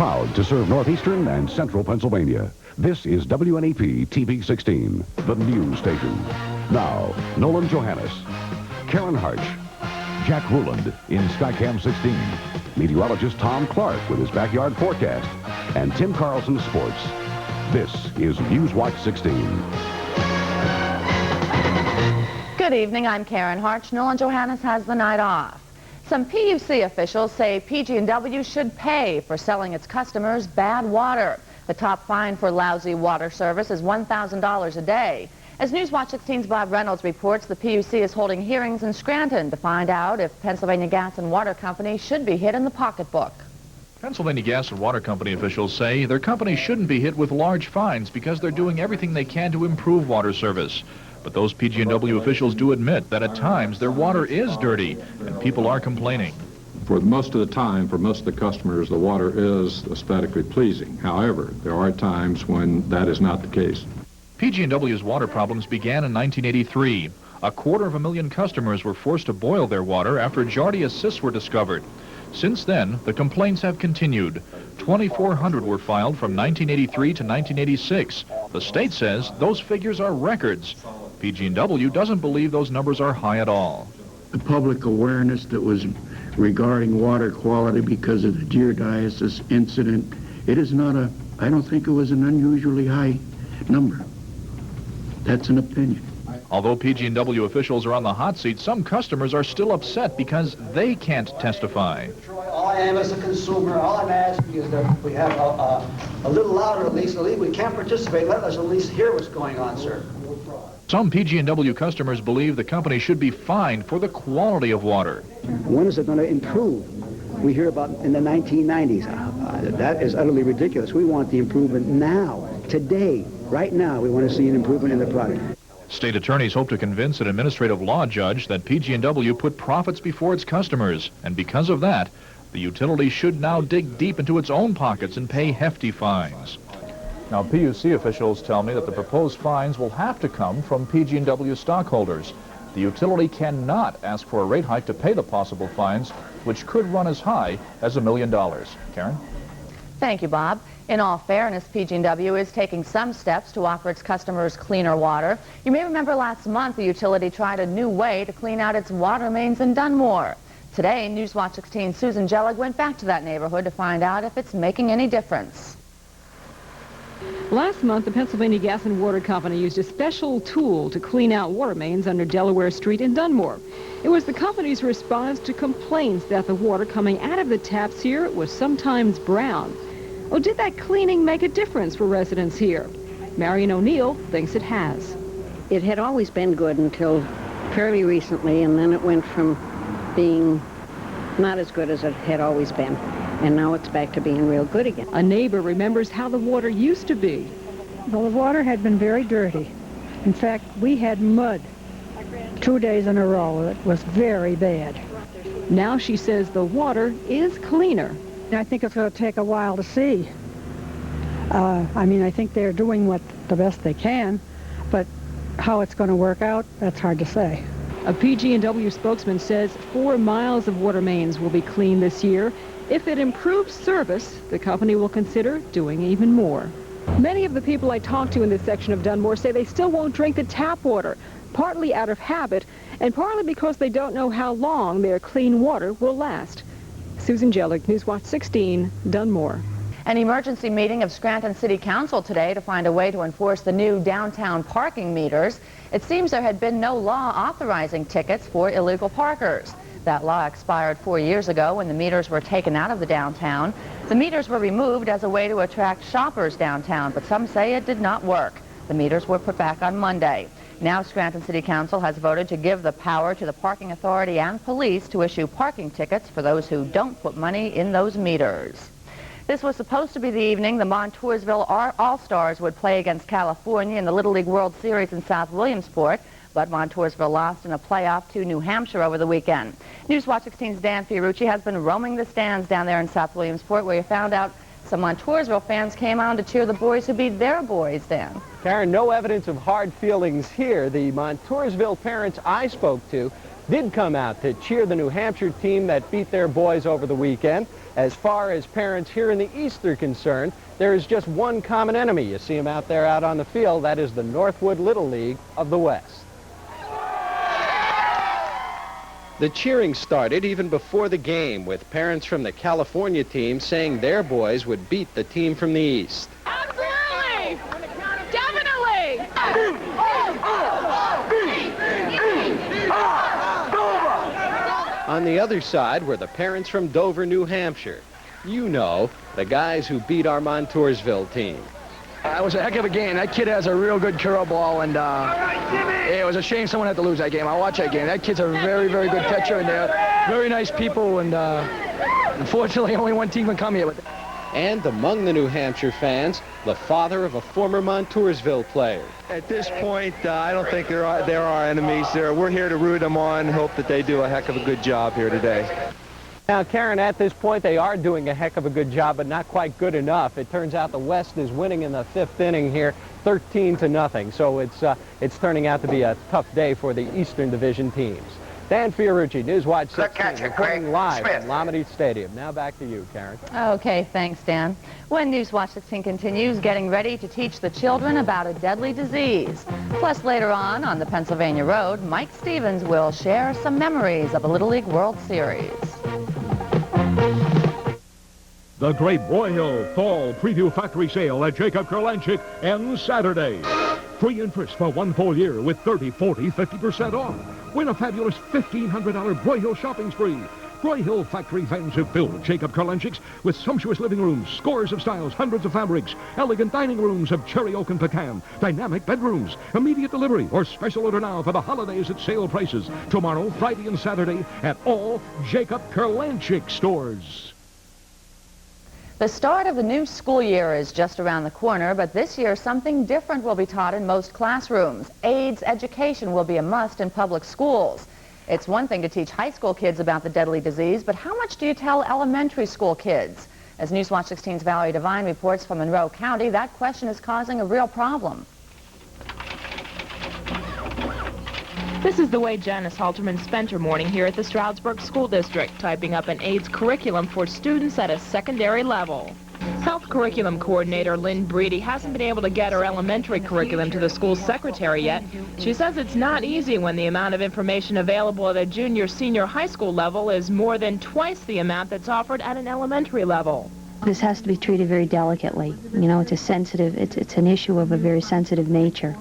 Proud to serve northeastern and central Pennsylvania. This is WNEP TV 16, the news station. Now, Nolan Johannes, Karen Harch, Jack Ruland in Skycam 16, meteorologist Tom Clark with his backyard forecast, and Tim Carlson Sports. This is Newswatch 16. Good evening, I'm Karen Harch. Nolan Johannes has the night off. Some PUC officials say PG&W should pay for selling its customers bad water. The top fine for lousy water service is $1,000 a day. As Newswatch 16's Bob Reynolds reports, the PUC is holding hearings in Scranton to find out if Pennsylvania Gas and Water Company should be hit in the pocketbook. Pennsylvania Gas and Water Company officials say their company shouldn't be hit with large fines because they're doing everything they can to improve water service. But those PG&W officials do admit that at times their water is dirty and people are complaining. For most of the time, for most of the customers, the water is aesthetically pleasing. However, there are times when that is not the case. PG&W's water problems began in 1983. 250,000 customers were forced to boil their water after Giardia cysts were discovered. Since then, the complaints have continued. 2,400 were filed from 1983 to 1986. The state says those figures are records. PG&W doesn't believe those numbers are high at all. The public awareness that was regarding water quality because of the Giardia incident, it is not I don't think it was an unusually high number. That's an opinion. Although PG&W officials are on the hot seat, some customers are still upset because they can't testify. All I am as a consumer, all I'm asking is that we have a little louder at least we can't participate. Let us at least hear what's going on, sir. Some PG&W customers believe the company should be fined for the quality of water. When is it going to improve? We hear about in the 1990s. That is utterly ridiculous. We want the improvement now, today, right now. We want to see an improvement in the product. State attorneys hope to convince an administrative law judge that PG&W put profits before its customers, and because of that, the utility should now dig deep into its own pockets and pay hefty fines. Now, PUC officials tell me that the proposed fines will have to come from PG&W stockholders. The utility cannot ask for a rate hike to pay the possible fines, which could run as high as $1 million. Karen? Thank you, Bob. In all fairness, PG&W is taking some steps to offer its customers cleaner water. You may remember last month the utility tried a new way to clean out its water mains in Dunmore. Today, Newswatch 16's Susan Jellig went back to that neighborhood to find out if it's making any difference. Last month, the Pennsylvania Gas and Water Company used a special tool to clean out water mains under Delaware Street in Dunmore. It was the company's response to complaints that the water coming out of the taps here was sometimes brown. Well, did that cleaning make a difference for residents here? Marion O'Neill thinks it has. It had always been good until fairly recently, and then it went from being not as good as it had always been. And now it's back to being real good again. A neighbor remembers how the water used to be. Well, the water had been very dirty. In fact, we had mud 2 days in a row. It was very bad. Now she says the water is cleaner. I think it's going to take a while to see. I think they're doing the best they can, but how it's going to work out, that's hard to say. A PG&W spokesman says 4 miles of water mains will be cleaned this year. If it improves service, the company will consider doing even more. Many of the people I talked to in this section of Dunmore say they still won't drink the tap water, partly out of habit and partly because they don't know how long their clean water will last. Susan Jellig, Newswatch 16, Dunmore. An emergency meeting of Scranton City Council today to find a way to enforce the new downtown parking meters. It seems there had been no law authorizing tickets for illegal parkers. That law expired 4 years ago when the meters were taken out of the downtown. The meters were removed as a way to attract shoppers downtown, but some say it did not work. The meters were put back on Monday. Now Scranton City Council has voted to give the power to the parking authority and police to issue parking tickets for those who don't put money in those meters. This was supposed to be the evening the Montoursville All-Stars would play against California in the Little League World Series in South Williamsport. But Montoursville lost in a playoff to New Hampshire over the weekend. Newswatch 16's Dan Fiorucci has been roaming the stands down there in South Williamsport, where he found out some Montoursville fans came on to cheer the boys who beat their boys, Dan. Karen, no evidence of hard feelings here. The Montoursville parents I spoke to did come out to cheer the New Hampshire team that beat their boys over the weekend. As far as parents here in the East are concerned, there is just one common enemy. You see them out there out on the field. That is the Northwood Little League of the West. The cheering started even before the game, with parents from the California team saying their boys would beat the team from the East. Absolutely! Definitely! On the other side were the parents from Dover, New Hampshire. You know, the guys who beat our Montoursville team. It was a heck of a game. That kid has a real good curl ball, and it was a shame someone had to lose that game. I watched that game. That kid's a very, very good catcher, and they're very nice people, and unfortunately only one team can come here. And among the New Hampshire fans, the father of a former Montoursville player. At this point, I don't think they're our enemies. We're here to root them on, hope that they do a heck of a good job here today. Now, Karen, at this point, they are doing a heck of a good job, but not quite good enough. It turns out the West is winning in the 5th inning here, 13-0. So it's turning out to be a tough day for the Eastern Division teams. Dan Fiorucci, Newswatch 16, reporting live from Lamade Stadium. Now back to you, Karen. Okay, thanks, Dan. When Newswatch 16 continues, getting ready to teach the children about a deadly disease. Plus, later on the Pennsylvania Road, Mike Stevens will share some memories of a Little League World Series. The Great Broyhill Fall Preview Factory Sale at Jacob Kurlanchik ends Saturday. Free interest for 1 full year with 30, 40, 50% off. Win a fabulous $1,500 Broyhill shopping spree. Broyhill factory fans have filled Jacob Kurlanchik's with sumptuous living rooms, scores of styles, hundreds of fabrics, elegant dining rooms of cherry oak and pecan, dynamic bedrooms, immediate delivery, or special order now for the holidays at sale prices. Tomorrow, Friday, and Saturday at all Jacob Kurlanchik stores. The start of the new school year is just around the corner, but this year something different will be taught in most classrooms. AIDS education will be a must in public schools. It's one thing to teach high school kids about the deadly disease, but how much do you tell elementary school kids? As Newswatch 16's Valerie Devine reports from Monroe County, that question is causing a real problem. This is the way Janice Halterman spent her morning here at the Stroudsburg School District, typing up an AIDS curriculum for students at a secondary level. Health Curriculum Coordinator Lynn Breedy hasn't been able to get her elementary curriculum to the school secretary yet. She says it's not easy when the amount of information available at a junior, senior high school level is more than twice the amount that's offered at an elementary level. This has to be treated very delicately. You know, it's an issue of a very sensitive nature.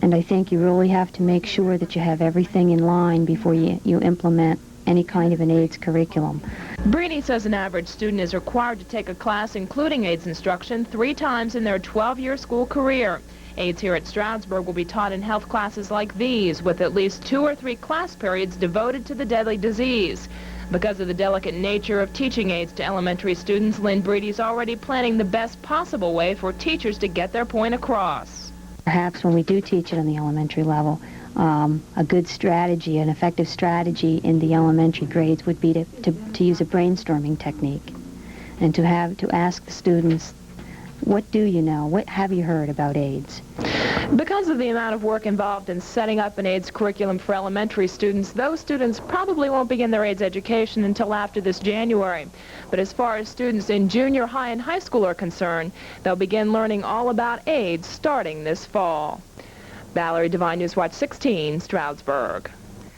And I think you really have to make sure that you have everything in line before you implement any kind of an AIDS curriculum. Breedy says an average student is required to take a class including AIDS instruction 3 times in their 12-year school career. AIDS here at Stroudsburg will be taught in health classes like these, with at least 2 or 3 class periods devoted to the deadly disease. Because of the delicate nature of teaching AIDS to elementary students, Lynn Breedy's already planning the best possible way for teachers to get their point across. Perhaps when we do teach it on the elementary level, a good strategy, an effective strategy in the elementary grades would be to use a brainstorming technique and to ask the students, what do you know? What have you heard about AIDS? Because of the amount of work involved in setting up an AIDS curriculum for elementary students, those students probably won't begin their AIDS education until after this January. But as far as students in junior high and high school are concerned, they'll begin learning all about AIDS starting this fall. Valerie Devine, Newswatch 16, Stroudsburg.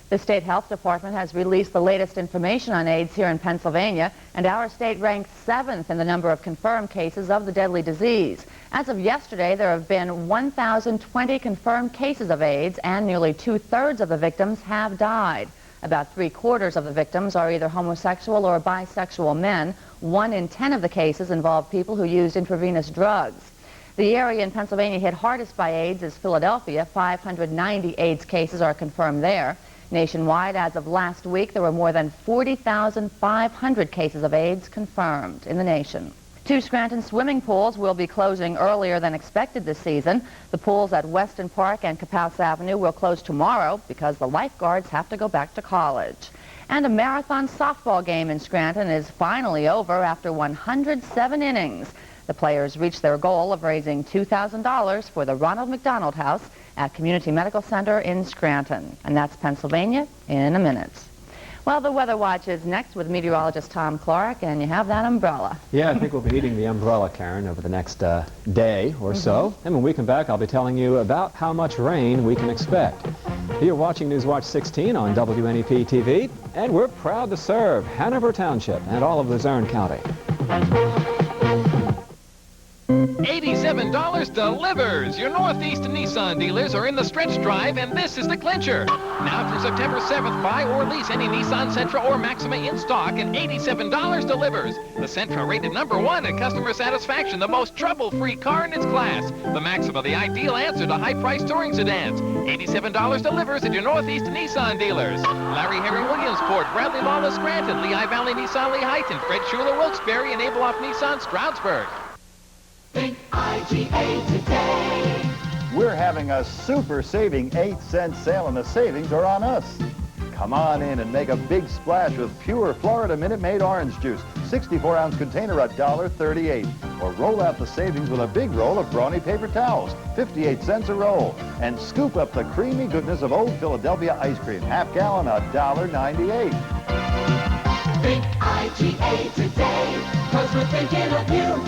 The State Health Department has released the latest information on AIDS here in Pennsylvania, and our state ranked 7th in the number of confirmed cases of the deadly disease. As of yesterday, there have been 1,020 confirmed cases of AIDS, and nearly 2/3 of the victims have died. About 3/4 of the victims are either homosexual or bisexual men. 1 in 10 of the cases involve people who used intravenous drugs. The area in Pennsylvania hit hardest by AIDS is Philadelphia. 590 AIDS cases are confirmed there. Nationwide, as of last week, there were more than 40,500 cases of AIDS confirmed in the nation. 2 Scranton swimming pools will be closing earlier than expected this season. The pools at Weston Park and Capaus Avenue will close tomorrow because the lifeguards have to go back to college. And a marathon softball game in Scranton is finally over after 107 innings. The players reached their goal of raising $2,000 for the Ronald McDonald House at Community Medical Center in Scranton. And that's Pennsylvania in a minute. Well, the Weather Watch is next with meteorologist Tom Clark, and you have that umbrella. Yeah, I think we'll be needing the umbrella, Karen, over the next day or so. And when we come back, I'll be telling you about how much rain we can expect. You're watching Newswatch 16 on WNEP TV, and we're proud to serve Hanover Township and all of Luzerne County. $87 delivers. Your Northeast Nissan dealers are in the stretch drive, and this is the clincher. Now through September 7th, buy or lease any Nissan Sentra or Maxima in stock, and $87 delivers. The Sentra rated #1 in customer satisfaction, the most trouble-free car in its class. The Maxima, the ideal answer to high-priced touring sedans. $87 delivers at your Northeast Nissan dealers. Larry Herring Williamsport, Bradley Lawless Scranton, Lehigh Valley Nissan Lehighton, Fred Schuler Wilkes-Barre, and Abelhoff Nissan Stroudsburg. Think IGA today. We're having a super saving 8-cent sale, and the savings are on us. Come on in and make a big splash with pure Florida Minute Maid orange juice. 64-ounce container, $1.38. Or roll out the savings with a big roll of Brawny paper towels, 58 cents a roll. And scoop up the creamy goodness of Old Philadelphia ice cream, half gallon, $1.98. Think IGA today, 'cause we're thinking of you.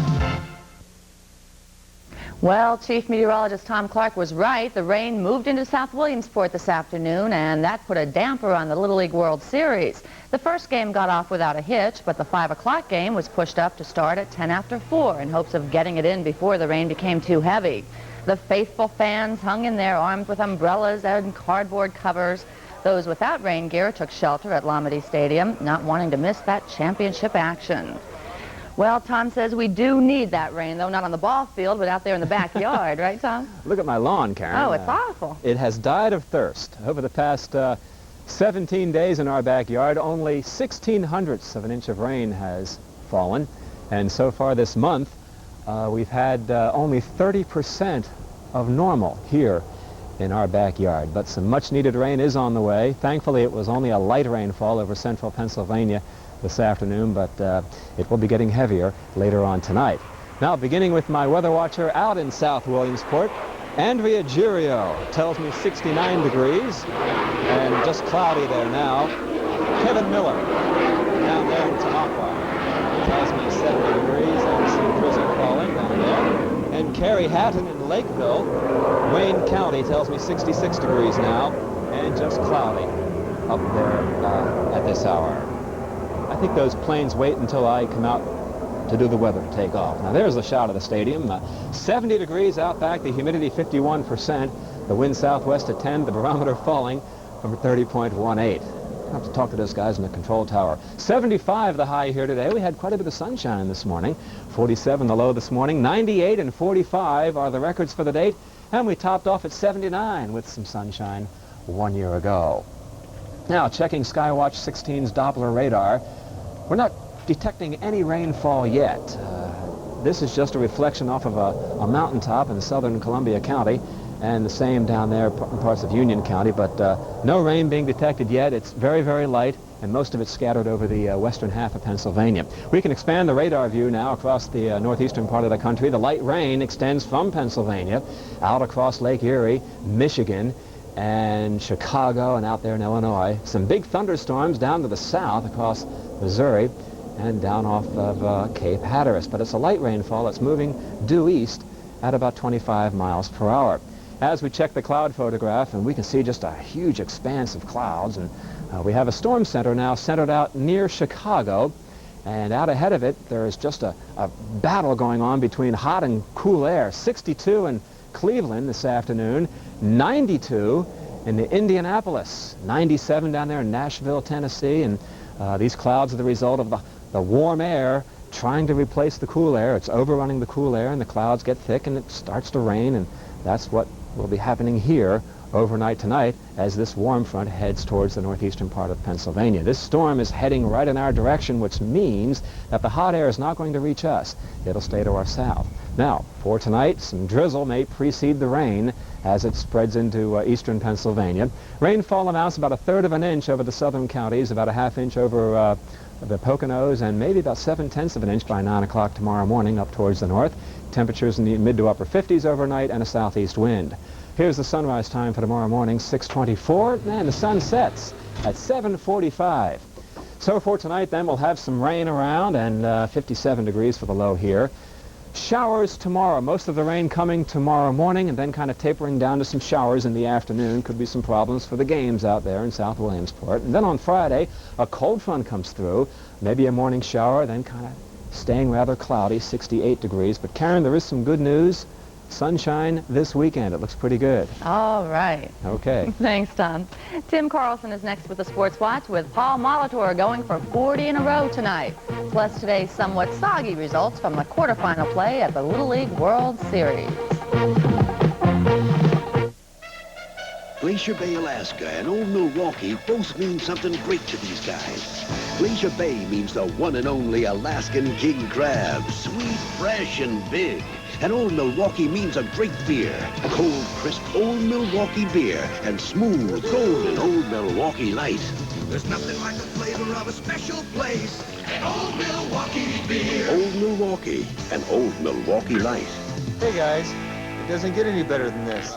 Well, Chief Meteorologist Tom Clark was right. The rain moved into South Williamsport this afternoon, and that put a damper on the Little League World Series. The first game got off without a hitch, but the 5 o'clock game was pushed up to start at 10 after 4 in hopes of getting it in before the rain became too heavy. The faithful fans hung in there armed with umbrellas and cardboard covers. Those without rain gear took shelter at Lomedy Stadium, not wanting to miss that championship action. Well, Tom says we do need that rain, though not on the ball field, but out there in the backyard, right, Tom? Look at my lawn, Karen. Oh, it's awful. It has died of thirst. Over the past 17 days in our backyard, only 1/1600ths of an inch of rain has fallen. And so far this month, we've had only 30% of normal here in our backyard. But some much-needed rain is on the way. Thankfully, it was only a light rainfall over central Pennsylvania this afternoon, but it will be getting heavier later on tonight. Now, beginning with my weather watcher out in South Williamsport, Andrea Girio tells me 69 degrees and just cloudy there now. Kevin Miller down there in Tamaqua tells me 70 degrees and some drizzle falling down there. And Carrie Hatton in Lakeville, Wayne County, tells me 66 degrees now and just cloudy up there at this hour. I think those planes wait until I come out to do the weather takeoff. Now there's a shot of the stadium. 70 degrees out back, the humidity 51%, the wind southwest at 10, the barometer falling from 30.18. I'll have to talk to those guys in the control tower. 75 the high here today. We had quite a bit of sunshine this morning. 47 the low this morning. 98 and 45 are the records for the date. And we topped off at 79 with some sunshine 1 year ago. Now, checking Skywatch 16's Doppler radar, we're not detecting any rainfall yet. This is just a reflection off of a mountaintop in southern Columbia County, and the same down there in parts of Union County, but no rain being detected yet. It's very, very light, and most of it's scattered over the western half of Pennsylvania. We can expand the radar view now across the northeastern part of the country. The light rain extends from Pennsylvania out across Lake Erie, Michigan, and Chicago, and out there in Illinois. Some big thunderstorms down to the south across Missouri and down off of Cape Hatteras. But it's a light rainfall that's moving due east at about 25 miles per hour. As we check the cloud photograph, and we can see just a huge expanse of clouds, and we have a storm center now centered out near Chicago, and out ahead of it there is just a battle going on between hot and cool air. 62 in Cleveland this afternoon, 92 in Indianapolis, 97 down there in Nashville, Tennessee, and these clouds are the result of the warm air trying to replace the cool air. It's overrunning the cool air, and the clouds get thick, and it starts to rain, and that's what will be happening here overnight tonight as this warm front heads towards the northeastern part of Pennsylvania. This storm is heading right in our direction, which means that the hot air is not going to reach us. It'll stay to our south. Now, for tonight, some drizzle may precede the rain as it spreads into eastern Pennsylvania. Rainfall amounts about 1/3 of an inch over the southern counties, about a 1/2 inch over the Poconos, and maybe about 7/10 of an inch by 9 o'clock tomorrow morning up towards the north. Temperatures in the mid to upper 50s overnight and a southeast wind. Here's the sunrise time for tomorrow morning, 6:24, and the sun sets at 7:45. So for tonight, then, we'll have some rain around and 57 degrees for the low here. Showers tomorrow. Most of the rain coming tomorrow morning and then kind of tapering down to some showers in the afternoon. Could be some problems for the games out there in South Williamsport. And then on Friday, a cold front comes through. Maybe a morning shower, then kind of staying rather cloudy, 68 degrees. But Karen, there is some good news. Sunshine this weekend. It looks pretty good. All right. Okay. Thanks, Tom. Tim Carlson is next with the Sports Watch with Paul Molitor going for 40 in a row tonight. Plus today's somewhat soggy results from the quarterfinal play at the Little League World Series. Glacier Bay, Alaska and Old Milwaukee both mean something great to these guys. Glacier Bay means the one and only Alaskan king crab, sweet, fresh, and big. And Old Milwaukee means a great beer. Cold, crisp Old Milwaukee beer and smooth, golden Old Milwaukee Light. There's nothing like the flavor of a special place. Old Milwaukee beer. Old Milwaukee and Old Milwaukee Light. Hey guys, it doesn't get any better than this.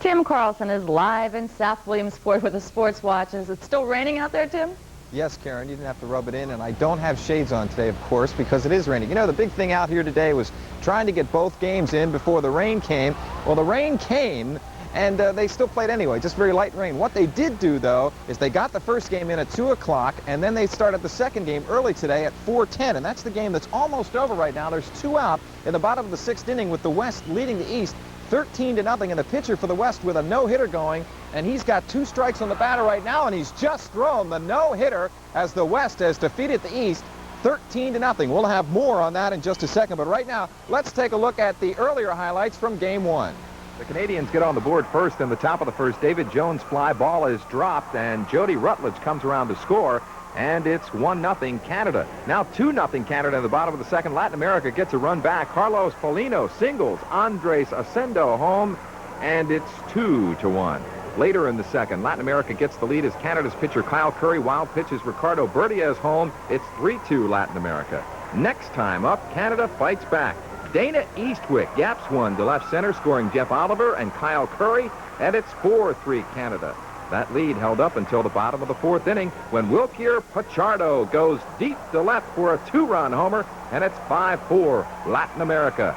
Tim Carlson is live in South Williamsport with the Sports Watch. Is it still raining out there, Tim? Yes, Karen, you didn't have to rub it in, and I don't have shades on today, of course, because it is raining. You know, the big thing out here today was trying to get both games in before the rain came. Well, the rain came, and they still played anyway, just very light rain. What they did do, though, is they got the first game in at 2 o'clock, and then they started the second game early today at 4:10, and that's the game that's almost over right now. There's 2 out in the bottom of the 6th inning with the West leading the East 13-0, and the pitcher for the West with a no-hitter going, and he's got 2 strikes on the batter right now, and he's just thrown the no-hitter as the West has defeated the East 13-0. We'll have more on that in just a second, but right now, let's take a look at the earlier highlights from Game 1. The Canadians get on the board first in the top of the first. David Jones' fly ball is dropped, and Jody Rutledge comes around to score, and it's 1-0 Canada. Now 2-0 Canada in the bottom of the second. Latin America gets a run back. Carlos Polino singles Andres Ascendo home, and it's 2-1. Later in the second, Latin America gets the lead as Canada's pitcher Kyle Curry wild pitches Ricardo Bertiez home. It's 3-2 Latin America. Next time up, Canada fights back. Dana Eastwick gaps one to left center, scoring Jeff Oliver and Kyle Curry, and it's 4-3 Canada. That lead held up until the bottom of the 4th inning when Wilkier Pachardo goes deep to left for a 2-run homer, and it's 5-4 Latin America.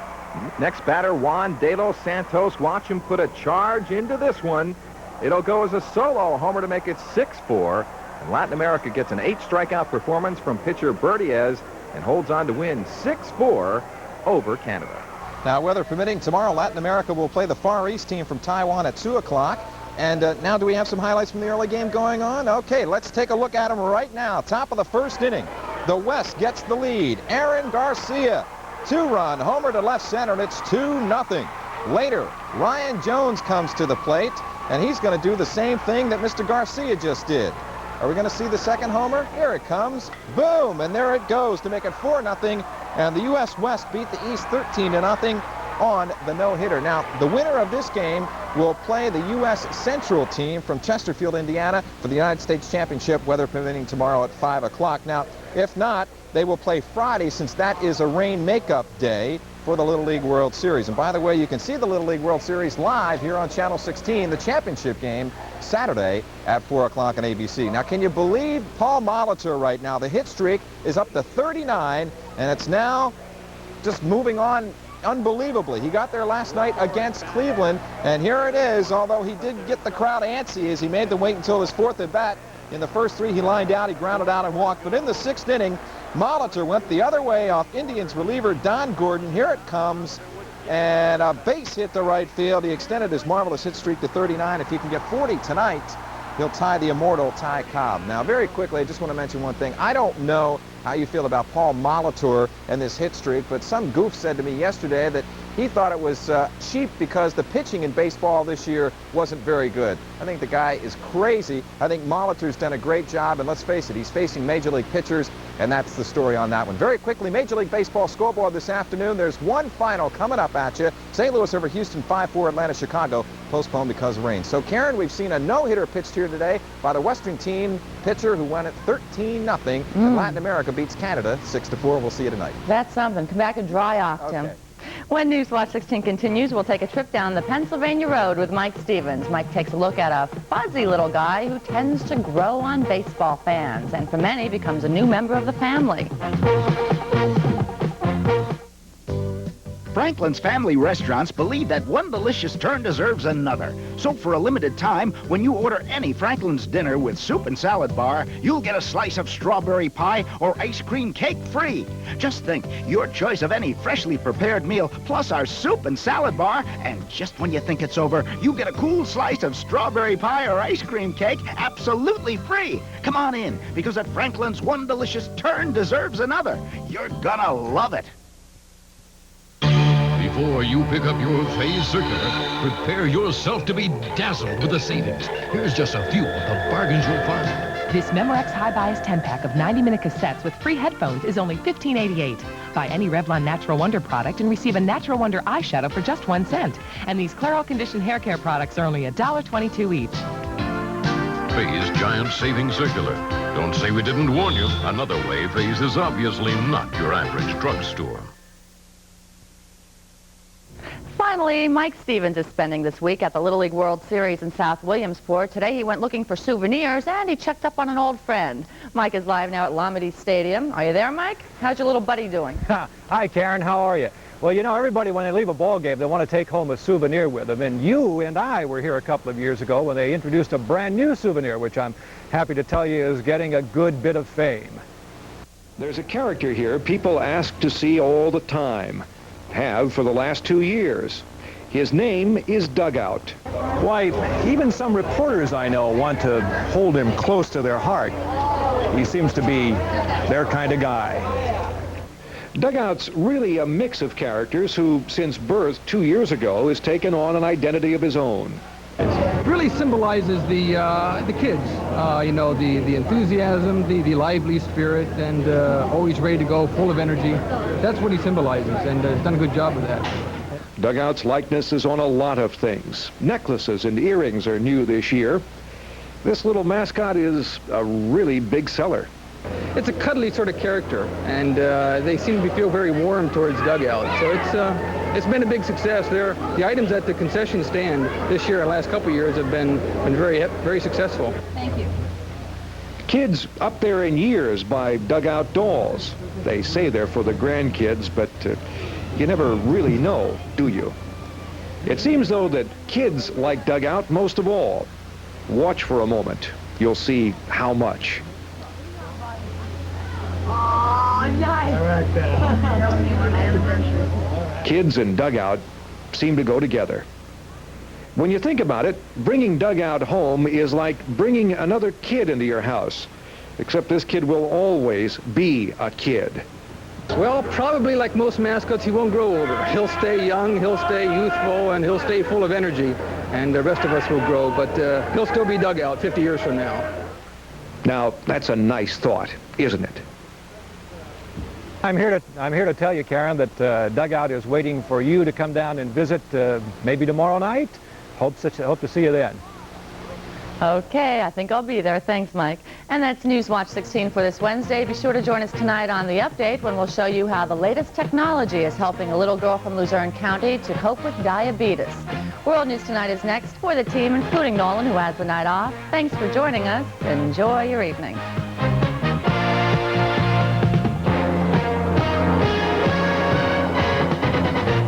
Next batter, Juan De Los Santos. Watch him put a charge into this one. It'll go as a solo homer to make it 6-4. And Latin America gets an 8-strikeout performance from pitcher Bertiez and holds on to win 6-4 over Canada. Now, weather permitting, tomorrow Latin America will play the Far East team from Taiwan at 2 o'clock. And now do we have some highlights from the early game going on? Okay, let's take a look at them right now. Top of the 1st inning. The West gets the lead. Aaron Garcia, 2-run homer to left center, and it's 2-0. Later, Ryan Jones comes to the plate, and he's going to do the same thing that Mr. Garcia just did. Are we going to see the second homer? Here it comes. Boom, and there it goes to make it 4-0. And the U.S. West beat the East 13-0 on the no-hitter. Now, the winner of this game will play the U.S. Central team from Chesterfield, Indiana for the United States Championship, weather permitting, tomorrow at 5 o'clock. Now, if not, they will play Friday, since that is a rain makeup day for the Little League World Series. And by the way, you can see the Little League World Series live here on Channel 16, the championship game, Saturday at 4 o'clock on ABC. Now, can you believe Paul Molitor right now? The hit streak is up to 39, and it's now just moving on unbelievably. He got there last night against Cleveland, and here it is, although he did get the crowd antsy as he made them wait until his 4th at bat. In the first 3, he lined out, he grounded out and walked. But in the 6th inning, Molitor went the other way off Indians reliever Don Gordon. Here it comes, and a base hit to right field. He extended his marvelous hit streak to 39. If he can get 40 tonight, he'll tie the immortal Ty Cobb. Now, very quickly, I just want to mention one thing. I don't know how you feel about Paul Molitor and this hit streak, but some goof said to me yesterday that he thought it was cheap because the pitching in baseball this year wasn't very good. I think the guy is crazy. I think Molitor's done a great job, and let's face it, he's facing Major League pitchers, and that's the story on that one. Very quickly, Major League Baseball scoreboard this afternoon. There's one final coming up at you. St. Louis over Houston, 5-4, Atlanta, Chicago, postponed because of rain. So, Karen, we've seen a no-hitter pitched here today by the Western team pitcher who won it 13-0. And Latin America beats Canada 6-4. We'll see you tonight. That's something. Come back and dry off, Tim. Okay. When Newswatch 16 continues, we'll take a trip down the Pennsylvania Road with Mike Stevens. Mike takes a look at a fuzzy little guy who tends to grow on baseball fans, and for many becomes a new member of the family. Franklin's family restaurants believe that one delicious turn deserves another. So for a limited time, when you order any Franklin's dinner with soup and salad bar, you'll get a slice of strawberry pie or ice cream cake free. Just think, your choice of any freshly prepared meal plus our soup and salad bar, and just when you think it's over, you get a cool slice of strawberry pie or ice cream cake absolutely free. Come on in, because at Franklin's, one delicious turn deserves another. You're gonna love it. Before you pick up your phase circular, prepare yourself to be dazzled with the savings. Here's just a few of the bargains you'll find. This Memorex High Bias 10-pack of 90-minute cassettes with free headphones is only $15.88. Buy any Revlon Natural Wonder product and receive a Natural Wonder eyeshadow for just 1 cent. And these Clairol Condition hair care products are only $1.22 each. Phase Giant Saving Circular. Don't say we didn't warn you. Another way, Phase is obviously not your average drugstore. Finally, Mike Stevens is spending this week at the Little League World Series in South Williamsport. Today he went looking for souvenirs and he checked up on an old friend. Mike is live now at Lomedy Stadium. Are you there, Mike? How's your little buddy doing? Hi, Karen. How are you? Well, you know, everybody, when they leave a ball game, they want to take home a souvenir with them. And you and I were here a couple of years ago when they introduced a brand new souvenir, which I'm happy to tell you is getting a good bit of fame. There's a character here people ask to see all the time. Have for the last 2 years. His name is Dugout. Why, even some reporters I know want to hold him close to their heart. He seems to be their kind of guy. Dugout's really a mix of characters who, since birth 2 years ago, has taken on an identity of his own. It really symbolizes the kids, you know, the enthusiasm, the lively spirit, and always ready to go, full of energy. That's what he symbolizes, and has done a good job of that. Dugout's likeness is on a lot of things. Necklaces and earrings are new this year. This little mascot is a really big seller. It's a cuddly sort of character, and they seem to feel very warm towards Dugout. So it's been a big success. The items at the concession stand this year, the last couple of years, have been very successful. Thank you. Kids up there in years buy Dugout dolls. They say they're for the grandkids, but you never really know, do you? It seems, though, that kids like Dugout most of all. Watch for a moment. You'll see how much. Oh, nice. Kids and Dugout seem to go together. When you think about it, bringing Dugout home is like bringing another kid into your house, except this kid will always be a kid. Well, probably like most mascots, he won't grow older. He'll stay young, he'll stay youthful, and he'll stay full of energy. And the rest of us will grow, but he'll still be Dugout 50 years from now. Now, that's a nice thought, isn't it? I'm here to tell you, Karen, that Dugout is waiting for you to come down and visit maybe tomorrow night. Hope to see you then. Okay, I think I'll be there. Thanks, Mike. And that's Newswatch 16 for this Wednesday. Be sure to join us tonight on The Update when we'll show you how the latest technology is helping a little girl from Luzerne County to cope with diabetes. World News Tonight is next for the team, including Nolan, who has the night off. Thanks for joining us. Enjoy your evening.